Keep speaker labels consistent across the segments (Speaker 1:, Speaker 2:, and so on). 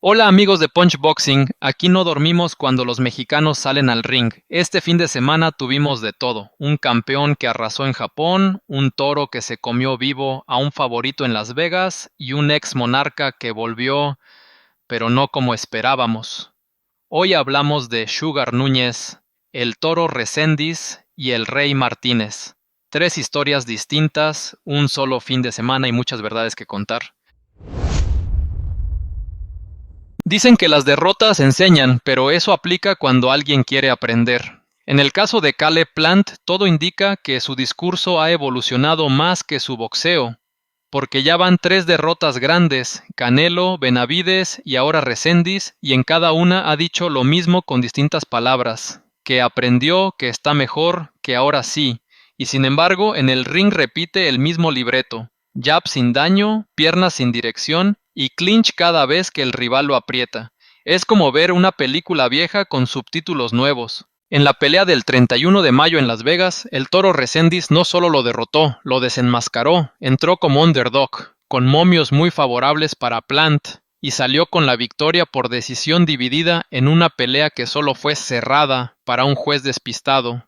Speaker 1: Hola amigos de Punchboxing, aquí no dormimos cuando los mexicanos salen al ring. Este fin de semana tuvimos de todo, un campeón que arrasó en Japón, un toro que se comió vivo a un favorito en Las Vegas y un ex monarca que volvió, pero no como esperábamos. Hoy hablamos de Sugar Núñez, el toro Reséndiz y el Rey Martínez. Tres historias distintas, un solo fin de semana y muchas verdades que contar. Dicen que las derrotas enseñan, pero eso aplica cuando alguien quiere aprender. En el caso de Caleb Plant, todo indica que su discurso ha evolucionado más que su boxeo, porque ya van 3 derrotas grandes, Canelo, Benavides y ahora Reséndiz, y en cada una ha dicho lo mismo con distintas palabras, que aprendió, que está mejor, que ahora sí, y sin embargo en el ring repite el mismo libreto, jab sin daño, piernas sin dirección y clinch cada vez que el rival lo aprieta. Es como ver una película vieja con subtítulos nuevos. En la pelea del 31 de mayo en Las Vegas, el toro Reséndiz no solo lo derrotó, lo desenmascaró, entró como underdog, con momios muy favorables para Plant, y salió con la victoria por decisión dividida en una pelea que solo fue cerrada para un juez despistado.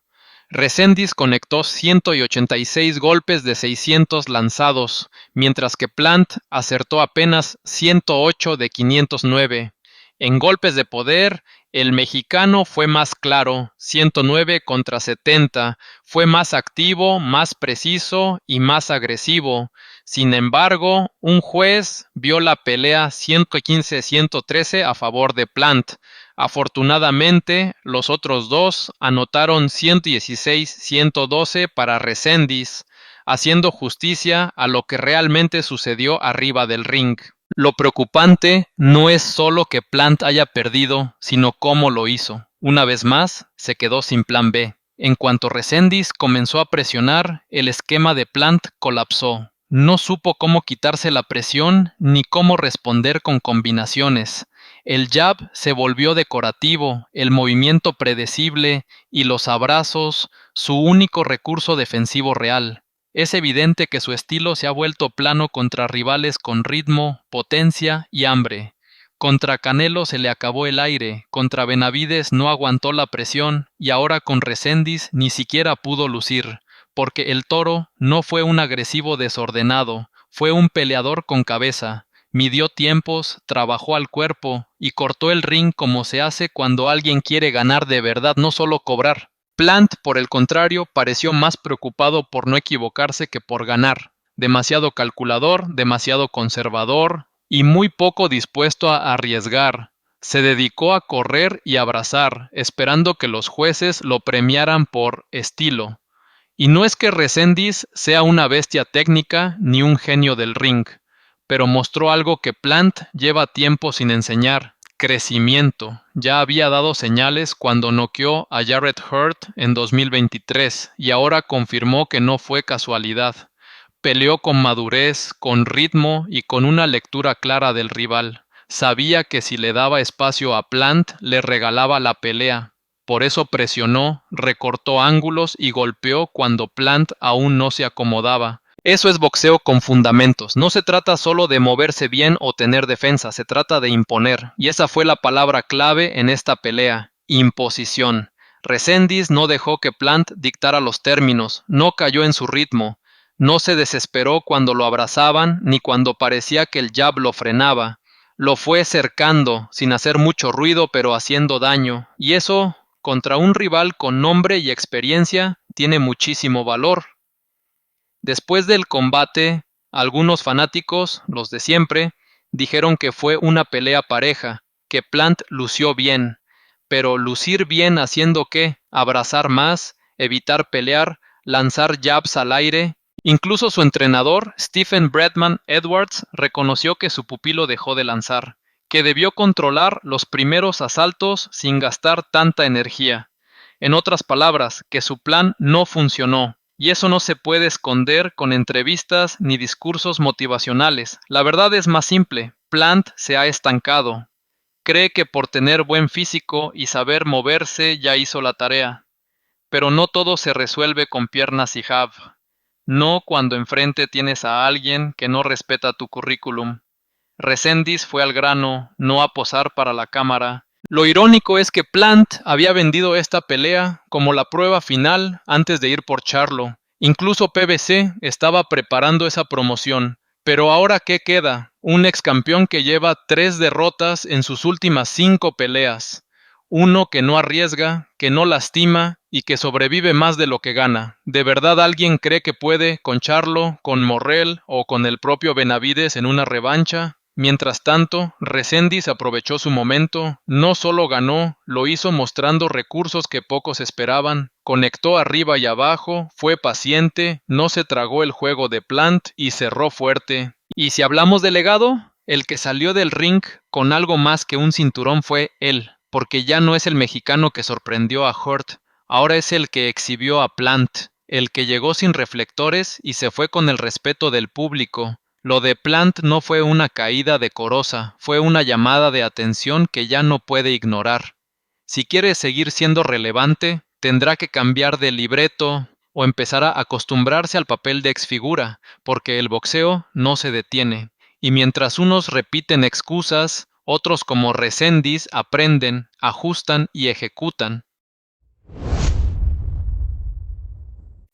Speaker 1: Reséndiz conectó 186 golpes de 600 lanzados, mientras que Plant acertó apenas 108 de 509. En golpes de poder, el mexicano fue más claro, 109 contra 70, fue más activo, más preciso y más agresivo. Sin embargo, un juez vio la pelea 115-113 a favor de Plant. Afortunadamente, los otros dos anotaron 116-112 para Reséndiz, haciendo justicia a lo que realmente sucedió arriba del ring. Lo preocupante no es solo que Plant haya perdido, sino cómo lo hizo. Una vez más, se quedó sin plan B. En cuanto Reséndiz comenzó a presionar, el esquema de Plant colapsó. No supo cómo quitarse la presión ni cómo responder con combinaciones. El jab se volvió decorativo, el movimiento predecible y los abrazos su único recurso defensivo real. Es evidente que su estilo se ha vuelto plano contra rivales con ritmo, potencia y hambre. Contra Canelo se le acabó el aire, contra Benavides no aguantó la presión y ahora con Reséndiz ni siquiera pudo lucir, porque el toro no fue un agresivo desordenado, fue un peleador con cabeza. Midió tiempos, trabajó al cuerpo y cortó el ring como se hace cuando alguien quiere ganar de verdad, no solo cobrar. Plant, por el contrario, pareció más preocupado por no equivocarse que por ganar. Demasiado calculador, demasiado conservador y muy poco dispuesto a arriesgar. Se dedicó a correr y abrazar, esperando que los jueces lo premiaran por estilo. Y no es que Reséndiz sea una bestia técnica ni un genio del ring, pero mostró algo que Plant lleva tiempo sin enseñar: crecimiento. Ya había dado señales cuando noqueó a Jarrett Hurd en 2023 y ahora confirmó que no fue casualidad. Peleó con madurez, con ritmo y con una lectura clara del rival. Sabía que si le daba espacio a Plant, le regalaba la pelea. Por eso presionó, recortó ángulos y golpeó cuando Plant aún no se acomodaba. Eso es boxeo con fundamentos. No se trata solo de moverse bien o tener defensa, se trata de imponer. Y esa fue la palabra clave en esta pelea: imposición. Reséndiz no dejó que Plant dictara los términos, no cayó en su ritmo. No se desesperó cuando lo abrazaban ni cuando parecía que el jab lo frenaba. Lo fue cercando, sin hacer mucho ruido pero haciendo daño. Y eso, contra un rival con nombre y experiencia, tiene muchísimo valor. Después del combate, algunos fanáticos, los de siempre, dijeron que fue una pelea pareja, que Plant lució bien. Pero lucir bien haciendo qué, abrazar más, evitar pelear, lanzar jabs al aire. Incluso su entrenador, Stephen Bradman Edwards, reconoció que su pupilo dejó de lanzar, que debió controlar los primeros asaltos sin gastar tanta energía. En otras palabras, que su plan no funcionó. Y eso no se puede esconder con entrevistas ni discursos motivacionales. La verdad es más simple: Plant se ha estancado. Cree que por tener buen físico y saber moverse ya hizo la tarea. Pero no todo se resuelve con piernas y jab. No cuando enfrente tienes a alguien que no respeta tu currículum. Reséndiz fue al grano, no a posar para la cámara. Lo irónico es que Plant había vendido esta pelea como la prueba final antes de ir por Charlo. Incluso PBC estaba preparando esa promoción. Pero ahora, ¿qué queda? Un ex campeón que lleva 3 derrotas en sus últimas 5 peleas. Uno que no arriesga, que no lastima y que sobrevive más de lo que gana. ¿De verdad alguien cree que puede con Charlo, con Morrell o con el propio Benavides en una revancha? Mientras tanto, Reséndiz aprovechó su momento, no solo ganó, lo hizo mostrando recursos que pocos esperaban, conectó arriba y abajo, fue paciente, no se tragó el juego de Plant y cerró fuerte. Y si hablamos de legado, el que salió del ring con algo más que un cinturón fue él, porque ya no es el mexicano que sorprendió a Hurt, ahora es el que exhibió a Plant, el que llegó sin reflectores y se fue con el respeto del público. Lo de Plant no fue una caída decorosa, fue una llamada de atención que ya no puede ignorar. Si quiere seguir siendo relevante, tendrá que cambiar de libreto o empezar a acostumbrarse al papel de exfigura, porque el boxeo no se detiene. Y mientras unos repiten excusas, otros como Reséndiz aprenden, ajustan y ejecutan.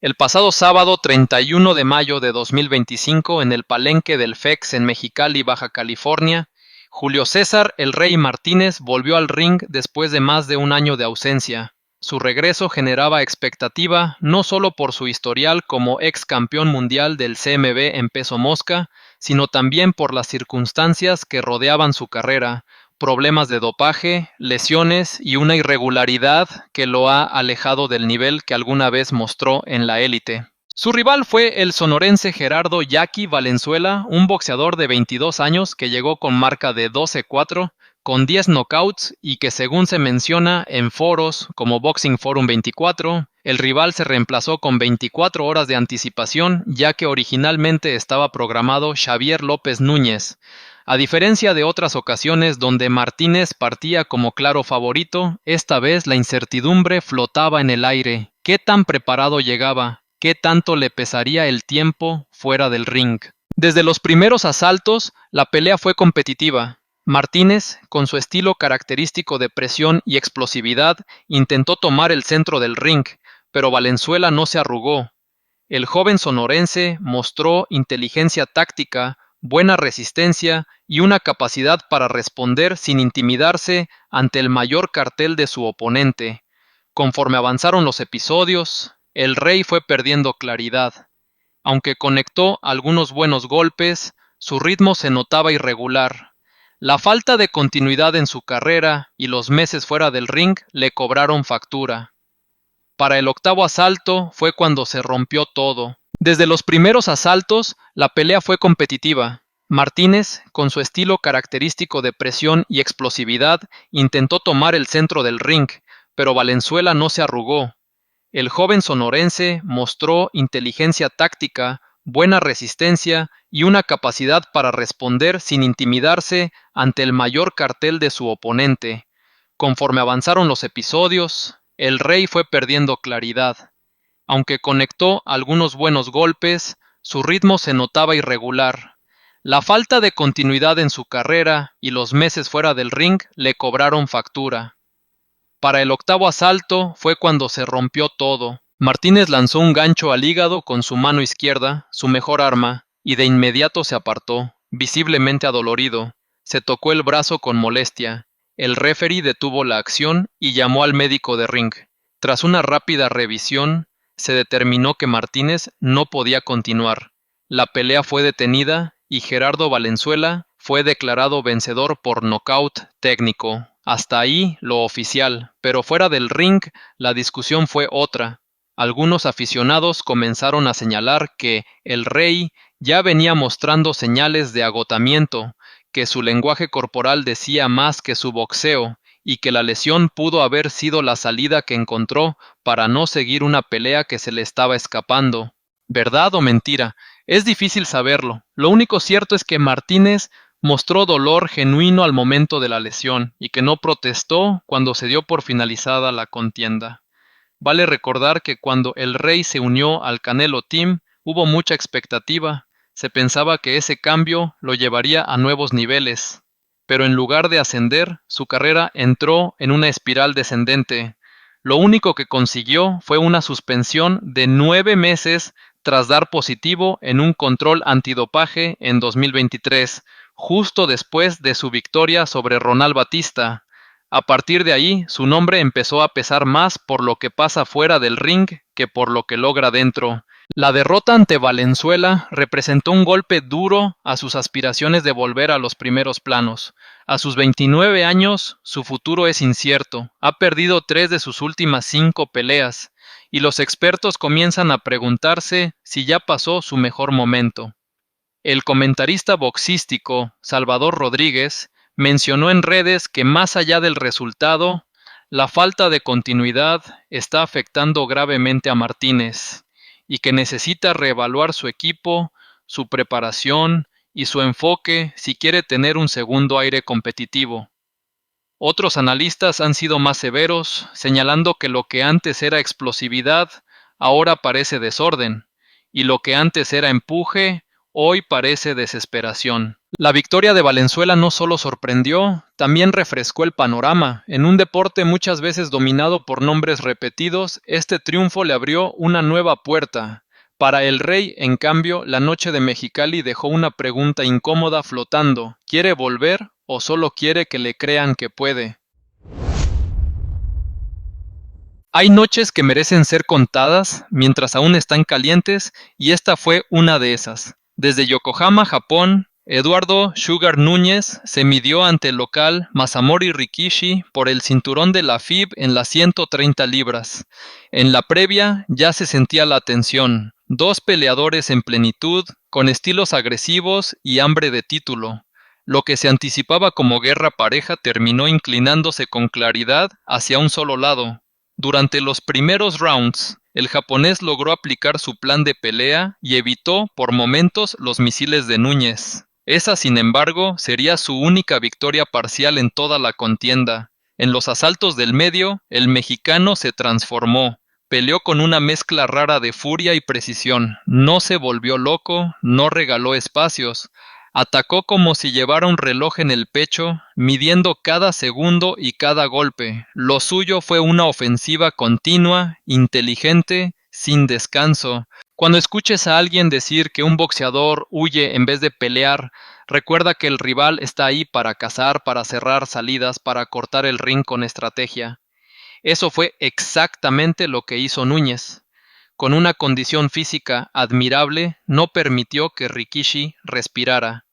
Speaker 1: El pasado sábado 31 de mayo de 2025, en el Palenque del FEX en Mexicali, Baja California, Julio César "El Rey" Martínez volvió al ring después de más de un año de ausencia. Su regreso generaba expectativa no solo por su historial como ex campeón mundial del CMB en peso mosca, sino también por las circunstancias que rodeaban su carrera, problemas de dopaje, lesiones y una irregularidad que lo ha alejado del nivel que alguna vez mostró en la élite. Su rival fue el sonorense Gerardo "Jackie" Valenzuela, un boxeador de 22 años que llegó con marca de 12-4, con 10 knockouts y que, según se menciona en foros como Boxing Forum 24, el rival se reemplazó con 24 horas de anticipación, ya que originalmente estaba programado Xavier López Núñez. A diferencia de otras ocasiones donde Martínez partía como claro favorito, esta vez la incertidumbre flotaba en el aire. ¿Qué tan preparado llegaba? ¿Qué tanto le pesaría el tiempo fuera del ring? Desde los primeros asaltos, la pelea fue competitiva. Martínez, con su estilo característico de presión y explosividad, intentó tomar el centro del ring, pero Valenzuela no se arrugó. El joven sonorense mostró inteligencia táctica, buena resistencia y una capacidad para responder sin intimidarse ante el mayor cartel de su oponente. Conforme avanzaron los episodios, el Rey fue perdiendo claridad. Aunque conectó algunos buenos golpes, su ritmo se notaba irregular. La falta de continuidad en su carrera y los meses fuera del ring le cobraron factura. Para el octavo asalto fue cuando se rompió todo. Desde los primeros asaltos, la pelea fue competitiva. Martínez, con su estilo característico de presión y explosividad, intentó tomar el centro del ring, pero Valenzuela no se arrugó. El joven sonorense mostró inteligencia táctica, buena resistencia y una capacidad para responder sin intimidarse ante el mayor cartel de su oponente. Conforme avanzaron los episodios, el Rey fue perdiendo claridad. Aunque conectó algunos buenos golpes, su ritmo se notaba irregular. La falta de continuidad en su carrera y los meses fuera del ring le cobraron factura. Para el octavo asalto fue cuando se rompió todo. Martínez lanzó un gancho al hígado con su mano izquierda, su mejor arma, y de inmediato se apartó, visiblemente adolorido. Se tocó el brazo con molestia. El referee detuvo la acción y llamó al médico de ring. Tras una rápida revisión, se determinó que Martínez no podía continuar. La pelea fue detenida y Gerardo Valenzuela fue declarado vencedor por nocaut técnico. Hasta ahí lo oficial, pero fuera del ring la discusión fue otra. Algunos aficionados comenzaron a señalar que el Rey ya venía mostrando señales de agotamiento, que su lenguaje corporal decía más que su boxeo, y que la lesión pudo haber sido la salida que encontró para no seguir una pelea que se le estaba escapando. ¿Verdad o mentira? Es difícil saberlo. Lo único cierto es que Martínez mostró dolor genuino al momento de la lesión y que no protestó cuando se dio por finalizada la contienda. Vale recordar que cuando el Rey se unió al Canelo Team hubo mucha expectativa. Se pensaba que ese cambio lo llevaría a nuevos niveles, pero en lugar de ascender, su carrera entró en una espiral descendente. Lo único que consiguió fue una suspensión de 9 meses tras dar positivo en un control antidopaje en 2023, justo después de su victoria sobre Ronald Batista. A partir de ahí, su nombre empezó a pesar más por lo que pasa fuera del ring que por lo que logra dentro. La derrota ante Valenzuela representó un golpe duro a sus aspiraciones de volver a los primeros planos. A sus 29 años, su futuro es incierto. Ha perdido 3 de sus últimas 5 peleas, y los expertos comienzan a preguntarse si ya pasó su mejor momento. El comentarista boxístico Salvador Rodríguez mencionó en redes que más allá del resultado, la falta de continuidad está afectando gravemente a Martínez y que necesita reevaluar su equipo, su preparación y su enfoque si quiere tener un segundo aire competitivo. Otros analistas han sido más severos, señalando que lo que antes era explosividad, ahora parece desorden, y lo que antes era empuje, hoy parece desesperación. La victoria de Valenzuela no solo sorprendió, también refrescó el panorama. En un deporte muchas veces dominado por nombres repetidos, este triunfo le abrió una nueva puerta. Para el Rey, en cambio, la noche de Mexicali dejó una pregunta incómoda flotando. ¿Quiere volver o solo quiere que le crean que puede? Hay noches que merecen ser contadas mientras aún están calientes, y esta fue una de esas. Desde Yokohama, Japón, Eduardo Sugar Núñez se midió ante el local Masamori Rikishi por el cinturón de la FIB en las 130 libras. En la previa ya se sentía la tensión. 2 peleadores en plenitud, con estilos agresivos y hambre de título. Lo que se anticipaba como guerra pareja terminó inclinándose con claridad hacia un solo lado. Durante los primeros rounds, el japonés logró aplicar su plan de pelea y evitó por momentos los misiles de Núñez. Esa, sin embargo, sería su única victoria parcial en toda la contienda. En los asaltos del medio, el mexicano se transformó. Peleó con una mezcla rara de furia y precisión. No se volvió loco, no regaló espacios. Atacó como si llevara un reloj en el pecho, midiendo cada segundo y cada golpe. Lo suyo fue una ofensiva continua, inteligente, sin descanso. Cuando escuches a alguien decir que un boxeador huye en vez de pelear, recuerda que el rival está ahí para cazar, para cerrar salidas, para cortar el ring con estrategia. Eso fue exactamente lo que hizo Núñez. Con una condición física admirable, no permitió que Rikishi respirara.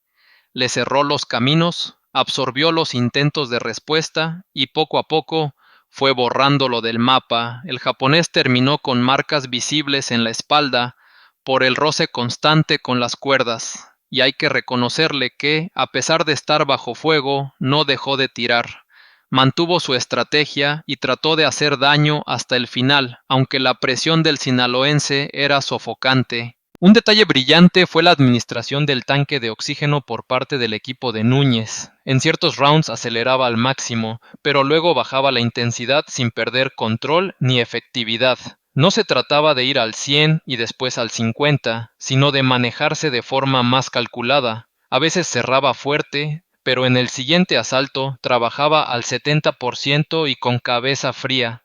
Speaker 1: Le cerró los caminos, absorbió los intentos de respuesta y poco a poco fue borrándolo del mapa. El japonés terminó con marcas visibles en la espalda por el roce constante con las cuerdas, y hay que reconocerle que, a pesar de estar bajo fuego, no dejó de tirar. Mantuvo su estrategia y trató de hacer daño hasta el final, aunque la presión del sinaloense era sofocante. Un detalle brillante fue la administración del tanque de oxígeno por parte del equipo de Núñez. En ciertos rounds aceleraba al máximo, pero luego bajaba la intensidad sin perder control ni efectividad. No se trataba de ir al 100 y después al 50, sino de manejarse de forma más calculada. A veces cerraba fuerte, pero en el siguiente asalto trabajaba al 70% y con cabeza fría.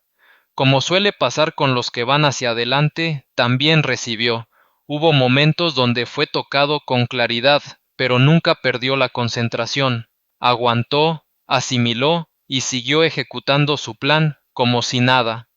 Speaker 1: Como suele pasar con los que van hacia adelante, también recibió. Hubo momentos donde fue tocado con claridad, pero nunca perdió la concentración. Aguantó, asimiló y siguió ejecutando su plan como si nada.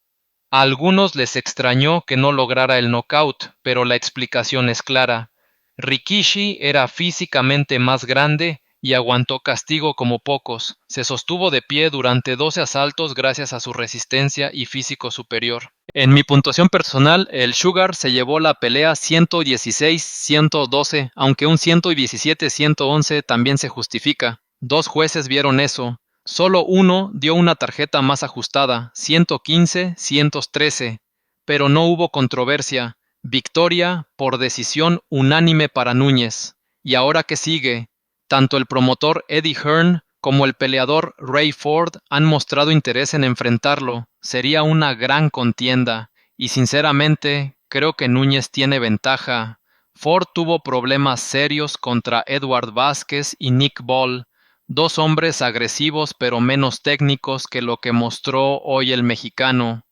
Speaker 1: A algunos les extrañó que no lograra el knockout, pero la explicación es clara. Rikishi era físicamente más grande y aguantó castigo como pocos. Se sostuvo de pie durante 12 asaltos gracias a su resistencia y físico superior. En mi puntuación personal, el Sugar se llevó la pelea 116-112, aunque un 117-111 también se justifica. 2 jueces vieron eso. Solo uno dio una tarjeta más ajustada, 115-113, pero no hubo controversia. Victoria por decisión unánime para Núñez. ¿Y ahora qué sigue? Tanto el promotor Eddie Hearn como el peleador Ray Ford han mostrado interés en enfrentarlo. Sería una gran contienda, y sinceramente creo que Núñez tiene ventaja. Ford tuvo problemas serios contra Edward Vázquez y Nick Ball, dos hombres agresivos pero menos técnicos que lo que mostró hoy el mexicano.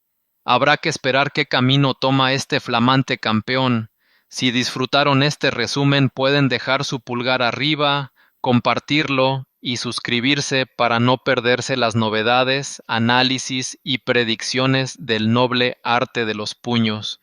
Speaker 1: Habrá que esperar qué camino toma este flamante campeón. Si disfrutaron este resumen, pueden dejar su pulgar arriba, compartirlo y suscribirse para no perderse las novedades, análisis y predicciones del noble arte de los puños.